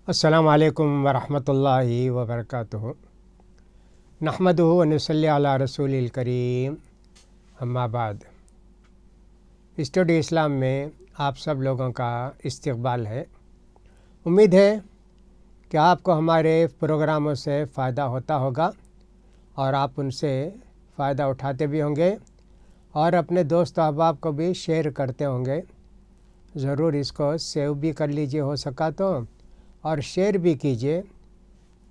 السلام علیکم ورحمۃ اللہ وبرکاتہ۔ نحمدہ و نصلی علی رسول الکریم، اما بعد۔ اسٹڈی اسلام میں آپ سب لوگوں کا استقبال ہے۔ امید ہے کہ آپ کو ہمارے پروگراموں سے فائدہ ہوتا ہوگا اور آپ ان سے فائدہ اٹھاتے بھی ہوں گے اور اپنے دوست و احباب کو بھی شیئر کرتے ہوں گے۔ ضرور اس کو سیو بھی کر لیجئے ہو سکا تو، اور شیئر بھی کیجئے،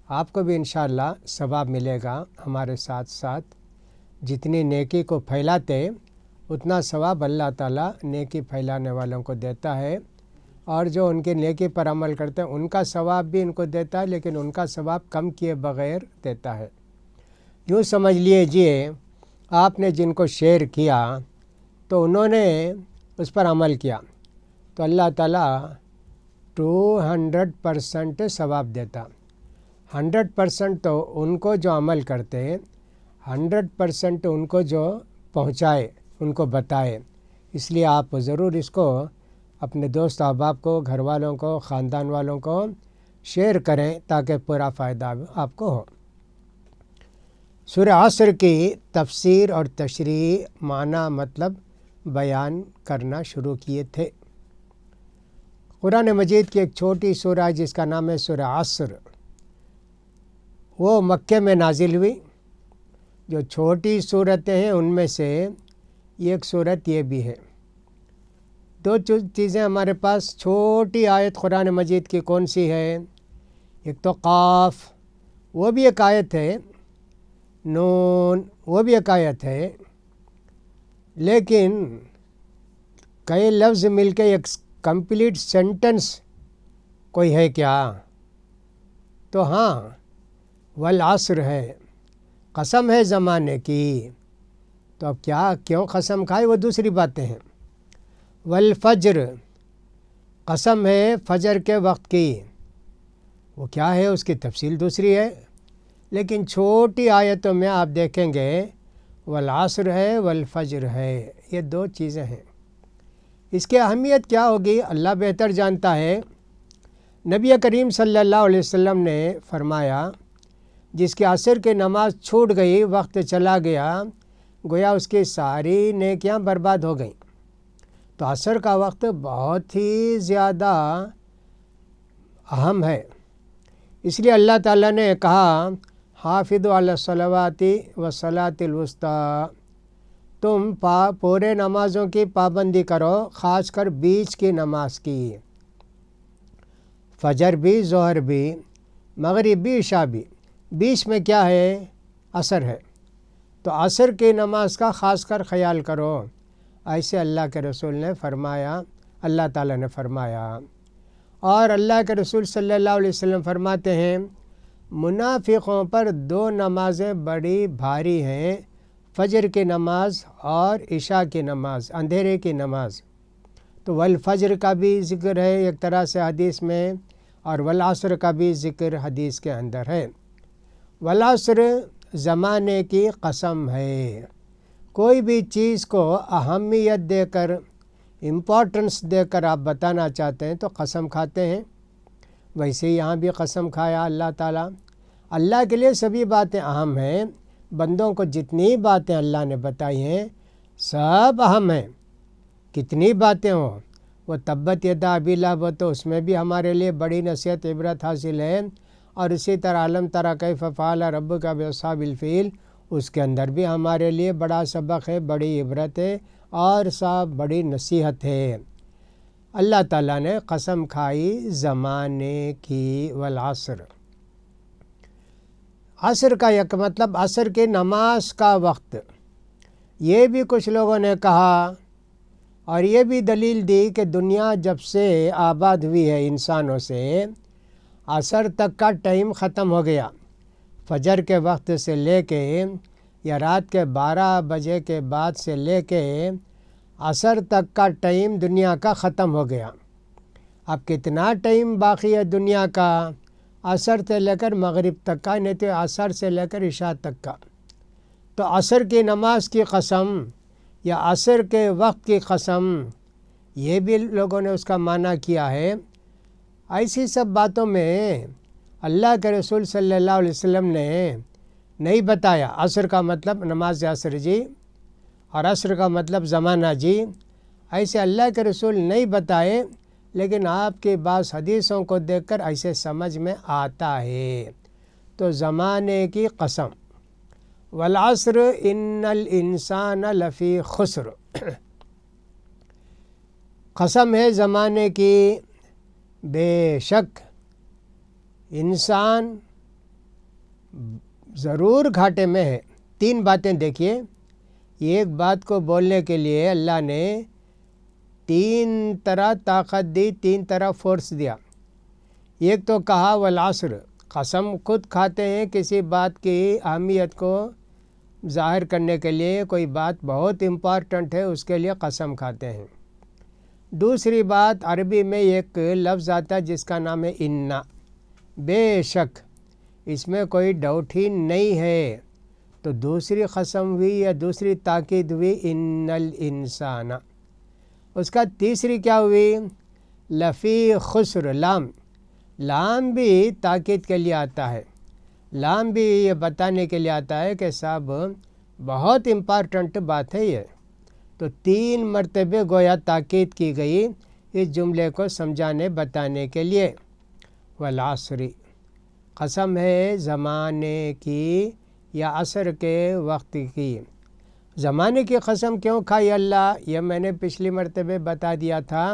آپ کو بھی انشاءاللہ ثواب ملے گا۔ ہمارے ساتھ ساتھ جتنی نیکی کو پھیلاتے اتنا ثواب اللہ تعالیٰ نیکی پھیلانے والوں کو دیتا ہے، اور جو ان کی نیکی پر عمل کرتے ہیں ان کا ثواب بھی ان کو دیتا ہے، لیکن ان کا ثواب کم کیے بغیر دیتا ہے۔ یوں سمجھ لیجئے آپ نے جن کو شیئر کیا تو انہوں نے اس پر عمل کیا تو اللہ تعالیٰ 200% ثواب دیتا۔ 100% تو ان کو جو عمل کرتے، 100% ان کو جو پہنچائے، ان کو بتائے۔ اس لیے آپ ضرور اس کو اپنے دوست احباب کو، گھر والوں کو، خاندان والوں کو شیئر کریں تاکہ پورا فائدہ آپ کو ہو۔ سورہ عصر کی تفسیر اور تشریح، معنی مطلب بیان کرنا شروع کیے تھے۔ قرآن مجید کی ایک چھوٹی سورہ جس کا نام ہے سورہ عصر، وہ مکے میں نازل ہوئی۔ جو چھوٹی صورتیں ہیں ان میں سے ایک صورت یہ بھی ہے۔ دو چیزیں ہمارے پاس چھوٹی آیت قرآن مجید کی کون سی ہے؟ ایک تو قاف، وہ بھی ایک آیت ہے، نون، وہ بھی ایک آیت ہے، لیکن کئی لفظ مل کے ایک کمپلیٹ سینٹنس کوئی ہے کیا؟ تو ہاں، والعصر ہے، قسم ہے زمانے کی۔ تو اب کیوں قسم کھائے وہ دوسری باتیں ہیں۔ والفجر، قسم ہے فجر کے وقت کی، وہ کیا ہے اس کی تفصیل دوسری ہے، لیکن چھوٹی آیتوں میں آپ دیکھیں گے والعصر ہے، والفجر ہے، یہ دو چیزیں ہیں۔ اس کی اہمیت کیا ہوگی اللہ بہتر جانتا ہے۔ نبی کریم صلی اللہ علیہ وسلم نے فرمایا، جس کی عصر کی نماز چھوٹ گئی، وقت چلا گیا، گویا اس کی ساری نیکیاں برباد ہو گئیں۔ تو عصر کا وقت بہت ہی زیادہ اہم ہے۔ اس لیے اللہ تعالیٰ نے کہا، حافظوا علی الصلوات والصلاۃ الوسطیٰ، تم پورے نمازوں کی پابندی کرو، خاص کر بیچ کی نماز کی، فجر بھی، ظہر بھی، مغرب بھی، عشاء بھی۔ بیچ میں کیا ہے؟ عصر ہے، تو عصر کی نماز کا خاص کر خیال کرو، ایسے اللہ کے رسول نے فرمایا، اللہ تعالیٰ نے فرمایا۔ اور اللہ کے رسول صلی اللہ علیہ وسلم فرماتے ہیں، منافقوں پر دو نمازیں بڑی بھاری ہیں، فجر کی نماز اور عشاء کی نماز، اندھیرے کی نماز۔ تو والفجر کا بھی ذکر ہے ایک طرح سے حدیث میں، اور والعصر کا بھی ذکر حدیث کے اندر ہے۔ والعصر زمانے کی قسم ہے۔ کوئی بھی چیز کو اہمیت دے کر، امپورٹنس دے کر آپ بتانا چاہتے ہیں تو قسم کھاتے ہیں۔ ویسے یہاں بھی قسم کھایا اللہ تعالیٰ۔ اللہ کے لیے سبھی باتیں اہم ہیں، بندوں کو جتنی باتیں اللہ نے بتائی ہیں سب اہم ہیں، کتنی باتیں ہوں۔ وہ تبت یدا ابی لہب، تو اس میں بھی ہمارے لیے بڑی نصیحت عبرت حاصل ہے، اور اسی طرح الم تری کیف فعل ربک باصحاب الفیل، اس کے اندر بھی ہمارے لیے بڑا سبق ہے، بڑی عبرت ہے، اور سب بڑی نصیحت ہے۔ اللہ تعالیٰ نے قسم کھائی زمانے کی، والعصر۔ عصر کا ایک مطلب عصر کی نماز کا وقت۔ یہ بھی کچھ لوگوں نے کہا اور یہ بھی دلیل دی کہ دنیا جب سے آباد ہوئی ہے انسانوں سے، عصر تک کا ٹائم ختم ہو گیا۔ فجر کے وقت سے لے کے یا رات کے 12 بجے کے بعد سے لے کے عصر تک کا ٹائم دنیا کا ختم ہو گیا۔ اب کتنا ٹائم باقی ہے دنیا کا؟ عصر سے لے کر مغرب تک کا، نہیں تو عصر سے لے کر عشاء تک کا۔ تو عصر کی نماز کی قسم یا عصر کے وقت کی قسم، یہ بھی لوگوں نے اس کا معنی کیا ہے۔ ایسی سب باتوں میں اللہ کے رسول صلی اللہ علیہ وسلم نے نہیں بتایا عصر کا مطلب نماز عصر جی، اور عصر کا مطلب زمانہ جی، ایسے اللہ کے رسول نہیں بتائے، لیکن آپ کے بعض حدیثوں کو دیکھ کر ایسے سمجھ میں آتا ہے۔ تو زمانے کی قسم، والعصر ان الانسان لفی خسر، قسم ہے زمانے کی، بے شک انسان ضرور گھاٹے میں ہے۔ تین باتیں دیکھیے، ایک بات کو بولنے کے لیے اللہ نے تین طرح طاقت دی، تین طرح فورس دیا۔ ایک تو کہا والعصر، قسم خود کھاتے ہیں کسی بات کی اہمیت کو ظاہر کرنے کے لیے، کوئی بات بہت امپورٹنٹ ہے اس کے لیے قسم کھاتے ہیں۔ دوسری بات، عربی میں ایک لفظ آتا ہے جس کا نام ہے انا، بے شک، اس میں کوئی ڈاؤٹ ہی نہیں ہے، تو دوسری قسم ہوئی یا دوسری تاکید ہوئی ان الانسان۔ اس کا تیسری کیا ہوئی؟ لفی خسر، لام، لام بھی تاکید کے لیے آتا ہے، لام بھی یہ بتانے کے لیے آتا ہے کہ صاحب بہت امپارٹنٹ بات ہے یہ۔ تو تین مرتبے گویا تاکید کی گئی اس جملے کو سمجھانے بتانے کے لیے۔ والعصر، قسم ہے زمانے کی یا عصر کے وقت کی۔ زمانے کی قسم کیوں کھائی اللہ؟ یہ میں نے پچھلی مرتبہ بتا دیا تھا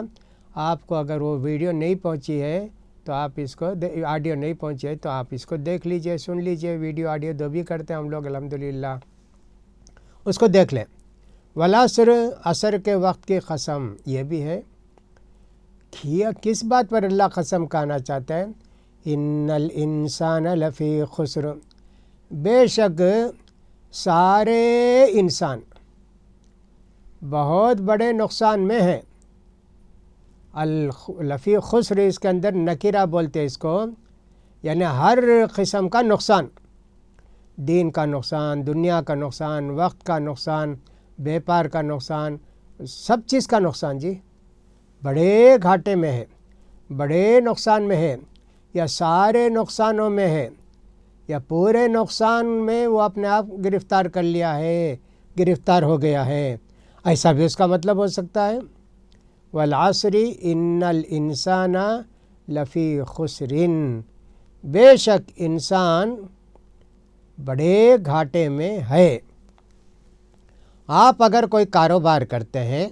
آپ کو، اگر وہ ویڈیو نہیں پہنچی ہے تو آپ اس کو، آڈیو نہیں پہنچی ہے تو آپ اس کو دیکھ لیجئے، سن لیجئے، ویڈیو آڈیو دو بھی کرتے ہیں ہم لوگ الحمدللہ، اس کو دیکھ لیں۔ والعصر، عصر کے وقت کی قسم یہ بھی ہے۔ کس بات پر اللہ قسم کھانا چاہتا ہے؟ ان الانسان لفی خسر، بے شک سارے انسان بہت بڑے نقصان میں ہیں۔ لفی خسر، اس کے اندر نکرہ بولتے اس کو، یعنی ہر قسم کا نقصان، دین کا نقصان، دنیا کا نقصان، وقت کا نقصان، بیپار کا نقصان، سب چیز کا نقصان جی، بڑے گھاٹے میں ہے، بڑے نقصان میں ہے، یا سارے نقصانوں میں ہے، یا پورے نقصان میں وہ اپنے آپ گرفتار کر لیا ہے، گرفتار ہو گیا ہے، ایسا بھی اس کا مطلب ہو سکتا ہے۔ والعصر ان الانسان لفی خسر، بے شک انسان بڑے گھاٹے میں ہے۔ آپ اگر کوئی کاروبار کرتے ہیں،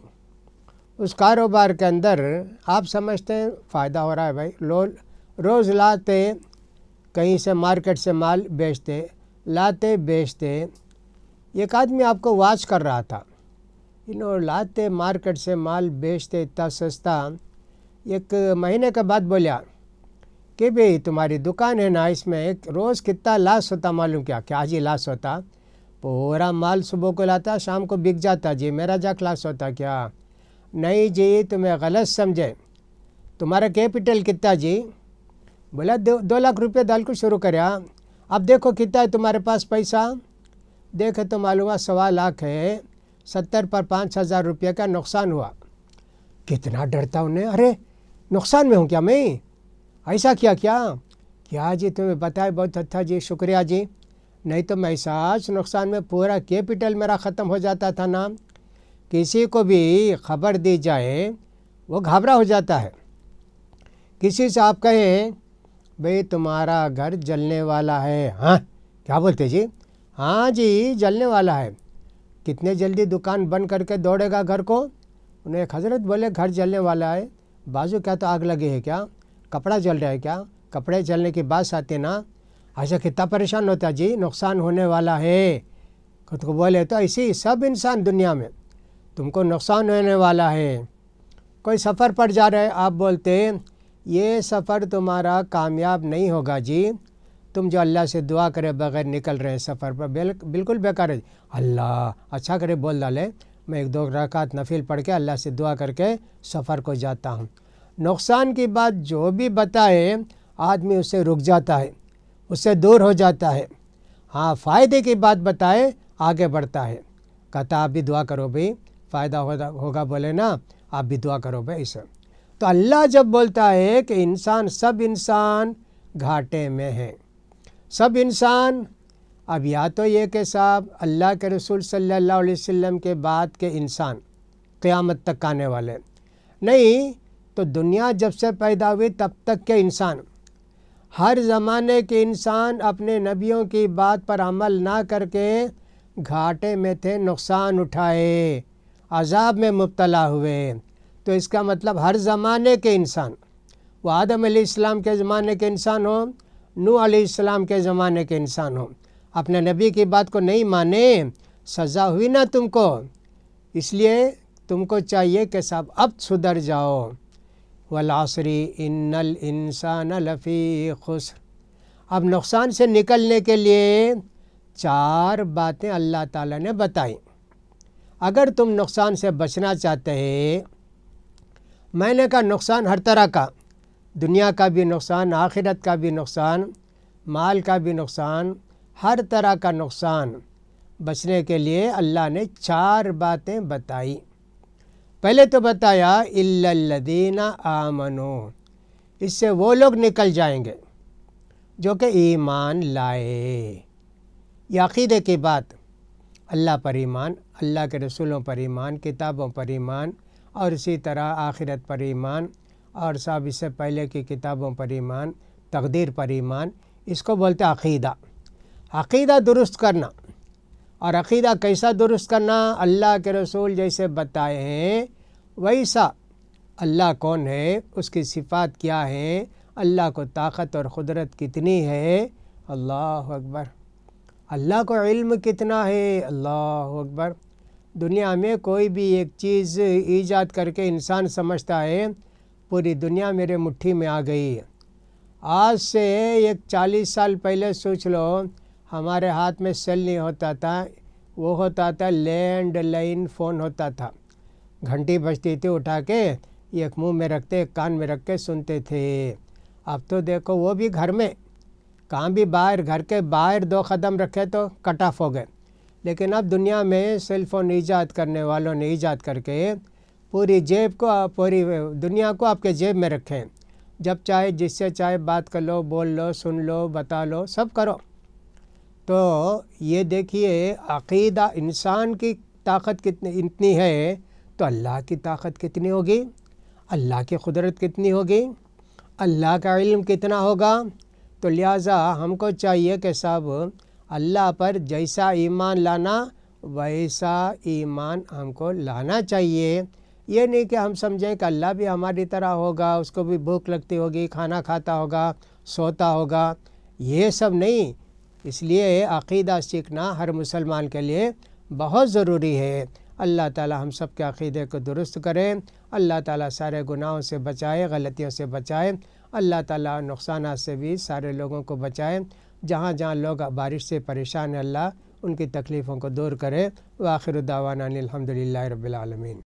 اس کاروبار کے اندر آپ سمجھتے ہیں فائدہ ہو رہا ہے بھائی، روز لاتے کہیں سے مارکیٹ سے مال بیچتے، لاتے بیچتے۔ ایک آدمی آپ کو واچ کر رہا تھا، لاتے مارکیٹ سے مال بیچتے اتنا سستا، ایک مہینے کے بعد بولیا کہ بھئی تمہاری دکان ہے نا، اس میں ایک روز کتنا لاس ہوتا معلوم کیا جی لاس ہوتا؟ پورا مال صبح کو لاتا شام کو بک جاتا جی، میرا جاک لاس ہوتا کیا؟ نہیں جی، تمہیں غلط سمجھے، تمہارا کیپٹل کتنا جی؟ بولا 2 لاکھ روپے ڈال کو شروع کریا، اب دیکھو کتنا ہے تمہارے پاس پیسہ، دیکھے تو معلوم 1.25 لاکھ ہے، 70 پر 5,000 روپے کا نقصان ہوا۔ کتنا ڈرتا انہیں، ارے نقصان میں ہوں کیا میں؟ ایسا کیا جی تمہیں بتائے، بہت اچھا جی، شکریہ جی، نہیں تو میں ساچ نقصان میں پورا کیپٹل میرا ختم ہو جاتا تھا نا۔ کسی کو بھی خبر دی جائے وہ گھبرا ہو جاتا ہے۔ کسی سے آپ کہیں بھئی تمہارا گھر جلنے والا ہے، ہاں کیا بولتے جی؟ ہاں جی جلنے والا ہے، کتنے جلدی دکان بند کر کے دوڑے گا گھر کو؟ انہیں ایک حضرت بولے گھر جلنے والا ہے، بازو کیا تو آگ لگے ہے کیا؟ کپڑا جل رہا ہے کیا؟ کپڑے جلنے کی بات آتے نا، ایسا کتنا پریشان ہوتا جی، نقصان ہونے والا ہے، خود کو بولے تو ایسی سب انسان دنیا میں تم کو نقصان ہونے والا ہے۔ کوئی سفر پر جا رہے، آپ بولتے یہ سفر تمہارا کامیاب نہیں ہوگا جی، تم جو اللہ سے دعا کرے بغیر نکل رہے ہیں سفر پر، بالکل بیکار ہے۔ اللہ اچھا کرے بول ڈالے، میں 1-2 رکعت نفل پڑھ کے اللہ سے دعا کر کے سفر کو جاتا ہوں۔ نقصان کی بات جو بھی بتائے آدمی اس سے رک جاتا ہے، اس سے دور ہو جاتا ہے۔ ہاں فائدے کی بات بتائے آگے بڑھتا ہے، کہتا آپ بھی دعا کرو بھئی، فائدہ ہوگا بولے نا، آپ بھی دعا کرو بھئی۔ اسے تو اللہ جب بولتا ہے کہ سب انسان گھاٹے میں ہیں، سب انسان، اب یا تو یہ کہ صاحب اللہ کے رسول صلی اللہ علیہ وسلم کے بعد کے انسان قیامت تک آنے والے، نہیں تو دنیا جب سے پیدا ہوئی تب تک کے انسان، ہر زمانے کے انسان اپنے نبیوں کی بات پر عمل نہ کر کے گھاٹے میں تھے، نقصان اٹھائے، عذاب میں مبتلا ہوئے۔ تو اس کا مطلب ہر زمانے کے انسان، وہ آدم علیہ السلام کے زمانے کے انسان ہوں، نوح علیہ السلام کے زمانے کے انسان ہوں، اپنے نبی کی بات کو نہیں مانے، سزا ہوئی نا تم کو، اس لیے تم کو چاہیے کہ صاحب اب سدھر جاؤ۔ والعصر ان الانسان لفی خسر۔ اب نقصان سے نکلنے کے لیے 4 باتیں اللہ تعالیٰ نے بتائیں۔ اگر تم نقصان سے بچنا چاہتے ہیں، میں نے کہا نقصان ہر طرح کا، دنیا کا بھی نقصان، آخرت کا بھی نقصان، مال کا بھی نقصان، ہر طرح کا نقصان بچنے کے لیے اللہ نے 4 باتیں بتائی۔ پہلے تو بتایا الا الذین آمنوا، اس سے وہ لوگ نکل جائیں گے جو کہ ایمان لائے۔ یہ عقیدے کی بات، اللہ پر ایمان، اللہ کے رسولوں پر ایمان، کتابوں پر ایمان، اور اسی طرح آخرت پر ایمان، اور صاحب اس سے پہلے کی کتابوں پر ایمان، تقدیر پر ایمان، اس کو بولتے عقیدہ۔ عقیدہ درست کرنا، اور عقیدہ کیسا درست کرنا؟ اللہ کے رسول جیسے بتائے ہیں ویسا، اللہ کون ہے، اس کی صفات کیا ہیں، اللہ کو طاقت اور قدرت کتنی ہے، اللہ اکبر، اللہ کو علم کتنا ہے، اللہ اکبر۔ دنیا میں کوئی بھی ایک چیز ایجاد کر کے انسان سمجھتا ہے پوری دنیا میرے مٹھی میں آ گئی۔ آج سے 40 سال پہلے سوچ لو، ہمارے ہاتھ میں سیل نہیں ہوتا تھا، وہ ہوتا تھا لینڈ لائن فون ہوتا تھا، گھنٹی بجتی تھی، اٹھا کے ایک منہ میں رکھتے ایک کان میں رکھ کے سنتے تھے۔ اب تو دیکھو وہ بھی گھر میں، کہاں بھی باہر، گھر کے باہر 2 قدم رکھے تو کٹ آف ہو گئے۔ لیکن اب دنیا میں سیل فون ایجاد کرنے والوں نے ایجاد کر کے پوری جیب کو، پوری دنیا کو آپ کے جیب میں رکھیں، جب چاہے جس سے چاہے بات کر لو، بول لو، سن لو، بتا لو، سب کرو۔ تو یہ دیکھیے عقیدہ، انسان کی طاقت اتنی ہے تو اللہ کی طاقت کتنی ہوگی، اللہ کی قدرت کتنی ہوگی، اللہ کا علم کتنا ہوگا۔ تو لہٰذا ہم کو چاہیے کہ صاحب اللہ پر جیسا ایمان لانا ویسا ایمان ہم کو لانا چاہیے۔ یہ نہیں کہ ہم سمجھیں کہ اللہ بھی ہماری طرح ہوگا، اس کو بھی بھوک لگتی ہوگی، کھانا کھاتا ہوگا، سوتا ہوگا، یہ سب نہیں۔ اس لیے عقیدہ سیکھنا ہر مسلمان کے لیے بہت ضروری ہے۔ اللہ تعالی ہم سب کے عقیدے کو درست کرے، اللہ تعالی سارے گناہوں سے بچائے، غلطیوں سے بچائے، اللہ تعالی نقصانات سے بھی سارے لوگوں کو بچائے۔ جہاں جہاں لوگ بارش سے پریشان ہیں، اللہ ان کی تکلیفوں کو دور کرے۔ وآخر دعوانا الحمدللہ رب العالمین۔